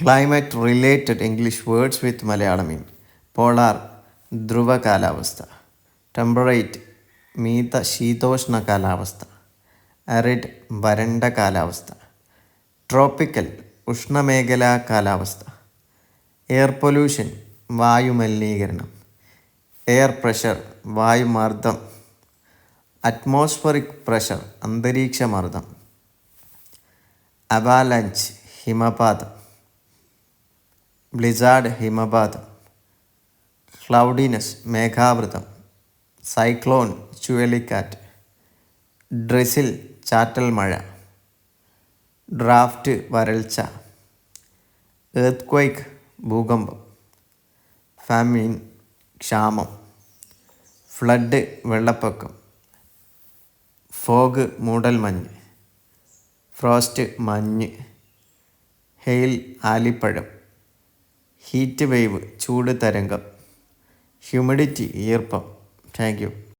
Climate related English words with Malayalam mean. Polar ധ്രുവ കാലാവസ്ഥ, temperate ശീതോഷ്ണ കാലാവസ്ഥ, അരിഡ് വരണ്ട കാലാവസ്ഥ, ട്രോപ്പിക്കൽ ഉഷ്ണമേഖലാ കാലാവസ്ഥ, എയർ പൊല്യൂഷൻ വായുമലിനീകരണം, എയർ പ്രഷർ വായുമർദ്ദം, അറ്റ്മോസ്ഫറിക് പ്രഷർ അന്തരീക്ഷമർദ്ദം, അവാലഞ്ച് ഹിമപാതം, ബ്ലിസാർഡ് ഹിമപാതം, ക്ലൗഡിനെസ് മേഘാവൃതം, സൈക്ലോൺ ചുഴലിക്കാറ്റ്, ഡ്രിസിൽ ചാറ്റൽ മഴ, ഡ്രാഫ്റ്റ് വരൾച്ച, എർത്ത്ക്വയ്ക്ക് ഭൂകമ്പം, ഫാമിൻ ക്ഷാമം, ഫ്ലഡ് വെള്ളപ്പൊക്കം, ഫോഗ് മൂടൽമഞ്ഞ്, ഫ്രോസ്റ്റ് മഞ്ഞ്, ഹെയിൽ ആലിപ്പഴം, ഹീറ്റ് വേവ് ചൂട് തരംഗം, ഹ്യൂമിഡിറ്റി ഈർപ്പം. Thank you.